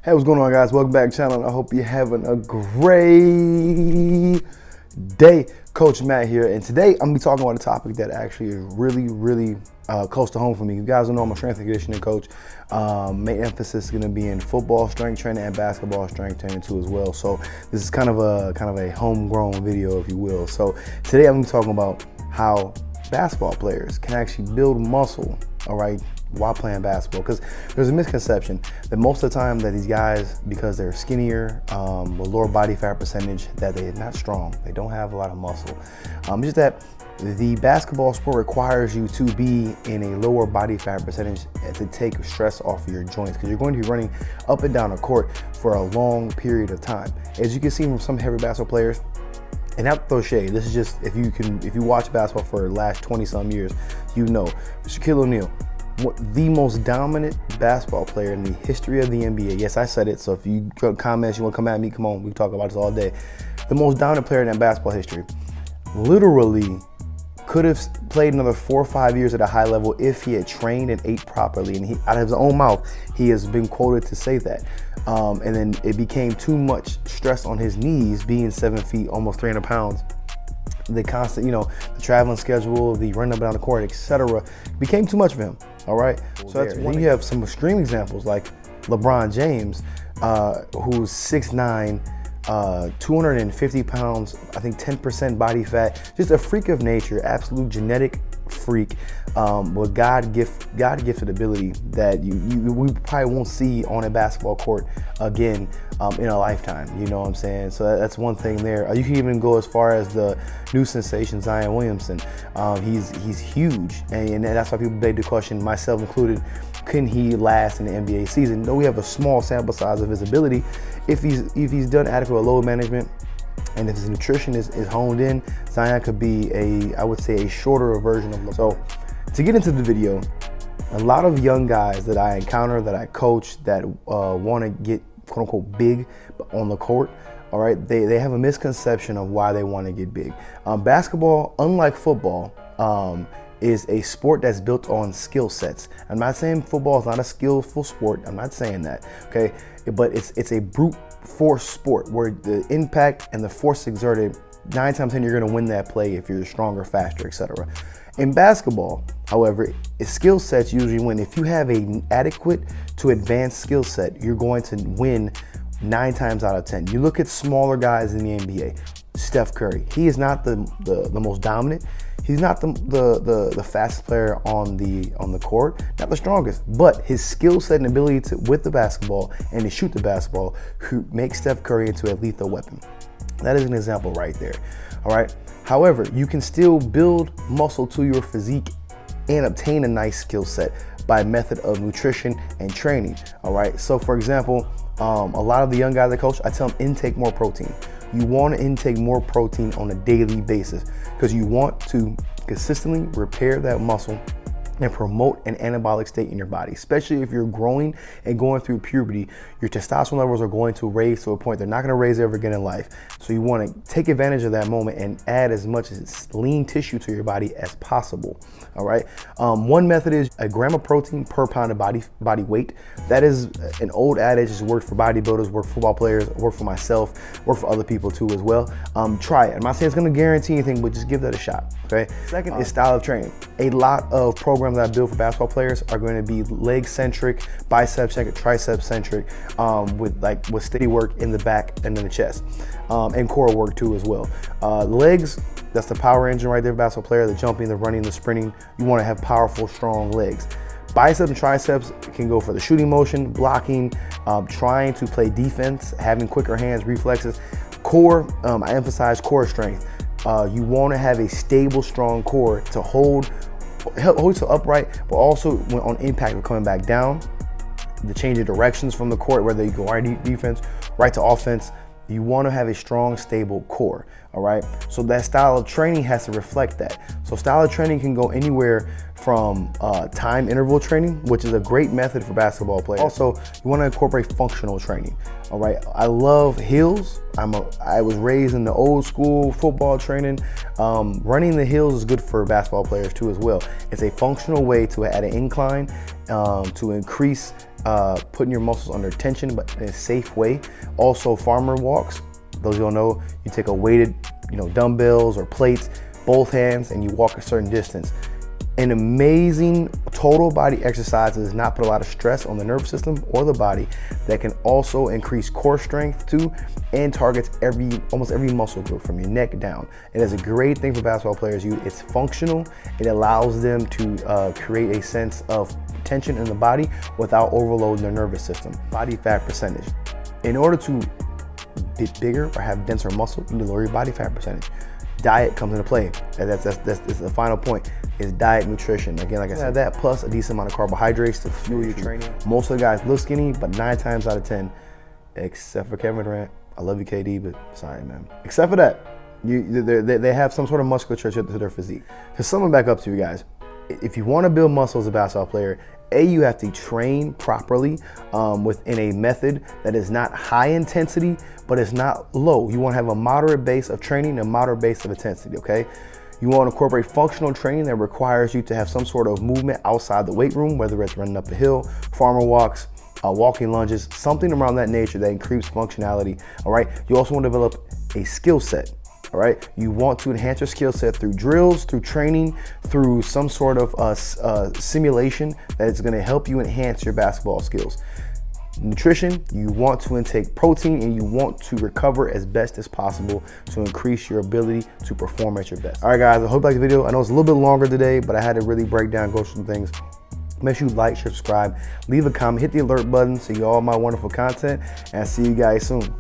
Hey, what's going on, guys? Welcome back to the channel. I hope you're having a great day. Coach Matt here, and today I'm gonna be talking about a topic that actually is really close to home for me. You guys know I'm a strength and conditioning coach. Main emphasis is gonna be in football strength training and basketball strength training too as well. So this is kind of a homegrown video, if you will. So today I'm gonna be talking about how basketball players can actually build muscle, all right, while playing basketball, because there's a misconception that most of the time that these guys, because they're skinnier, with lower body fat percentage, that they're not strong, they don't have a lot of muscle. Just that the basketball sport requires you to be in a lower body fat percentage to take stress off of your joints, because you're going to be running up and down the court for a long period of time. As you can see from some heavy basketball players, and not to throw shade, this is just, if you watch basketball for the last 20-some years, you know, Shaquille O'Neal, the most dominant basketball player in the history of the NBA. Yes, I said it, so if you got comments, you want to come at me, come on, we can talk about this all day. The most dominant player in that basketball history literally could have played another 4 or 5 years at a high level if he had trained and ate properly. And he, out of his own mouth, he has been quoted to say that. And then it became too much stress on his knees, being 7 feet, almost 300 pounds. The constant, the traveling schedule, the running up and down the court, etc., became too much for him. All right. So that's one. You have some extreme examples like Lebron James, who's 6'9", 250 pounds, I think 10% body fat, just a freak of nature, absolute genetic freak, with God-gifted ability that we probably won't see on a basketball court again in a lifetime. You know what I'm saying? So that's one thing there. You can even go as far as the new sensation Zion Williamson. He's huge, and that's why people beg the question, myself included, can he last in the NBA season? Though we have a small sample size of his ability, if he's done adequate load management, and if his nutrition is honed in, Zion could be I would say a shorter version of LeBron. So to get into the video, a lot of young guys that I encounter, that I coach, that want to get quote unquote big on the court, all right, they have a misconception of why they want to get big. Basketball, unlike football, is a sport that's built on skill sets. I'm not saying football is not a skillful sport. I'm not saying that, okay? But it's a brute force sport where the impact and the force exerted, 9 times 10 you're gonna win that play if you're stronger, faster, etc. In basketball, however, skill sets usually win. If you have an adequate to advanced skill set, you're going to win 9 times out of 10. You look at smaller guys in the NBA, Steph Curry, he is not the most dominant. He's not the fastest player on the court, not the strongest, but his skill set and ability with the basketball and to shoot the basketball makes Steph Curry into a lethal weapon. That is an example right there. All right. However, you can still build muscle to your physique and obtain a nice skill set by method of nutrition and training. All right. So for example, a lot of the young guys I coach, I tell them intake more protein. You want to intake more protein on a daily basis because you want to consistently repair that muscle and promote an anabolic state in your body, especially if you're growing and going through puberty. Your testosterone levels are going to raise to a point they're not going to raise ever again in life. So you want to take advantage of that moment and add as much as lean tissue to your body as possible. All right. One method is a gram of protein per pound of body weight. That is an old adage. It's worked for bodybuilders, worked for football players, worked for myself, worked for other people too as well. Try it. I'm not saying it's going to guarantee anything, but just give that a shot. Okay. Second is style of training. A lot of programs that I build for basketball players are going to be leg centric, bicep centric, tricep centric, with steady work in the back and in the chest, and core work too as well. Legs, that's the power engine right there, basketball player, the jumping, the running, the sprinting. You want to have powerful, strong legs. Biceps and triceps can go for the shooting motion, blocking, trying to play defense, having quicker hands, reflexes. Core, I emphasize core strength. You want to have a stable, strong core to hold you upright, but also when on impact of coming back down, the change of directions from the court, whether you go right defense, right to offense. You want to have a strong, stable core. All right. So that style of training has to reflect that. So style of training can go anywhere from time interval training, which is a great method for basketball players. Also, you want to incorporate functional training. All right. I love hills. I was raised in the old school football training. Running the hills is good for basketball players too as well. It's a functional way to add an incline, to increase putting your muscles under tension, but in a safe way. Also, farmer walks. Those you don't know, you take a weighted, dumbbells or plates, both hands, and you walk a certain distance. An amazing total body exercise that does not put a lot of stress on the nervous system or the body, that can also increase core strength too, and targets almost every muscle group from your neck down. It is a great thing for basketball players. It's functional. It allows them to create a sense of tension in the body without overloading their nervous system. Body fat percentage. In order to get bigger or have denser muscle, you need to lower your body fat percentage. Diet comes into play. That's the final point, is diet, nutrition. Again, like I said, that plus a decent amount of carbohydrates to fuel your training. Most of the guys look skinny, but 9 times out of 10, except for Kevin Durant, I love you, KD, but sorry, man. Except for that, they have some sort of musculature to their physique. To sum it back up to you guys, if you want to build muscle as a basketball player, you have to train properly within a method that is not high intensity, but it's not low. You want to have a moderate base of training and a moderate base of intensity, okay? You want to incorporate functional training that requires you to have some sort of movement outside the weight room, whether it's running up a hill, farmer walks, walking lunges, something around that nature that increases functionality, all right? You also want to develop a skill set. All right, you want to enhance your skill set through drills, through training, through some sort of simulation that is going to help you enhance your basketball skills. Nutrition, you want to intake protein and you want to recover as best as possible to increase your ability to perform at your best. All right, guys, I hope you liked the video. I know it's a little bit longer today, but I had to really break down, go through some things. Make sure you like, share, subscribe, leave a comment, hit the alert button so you get all my wonderful content, and I'll see you guys soon.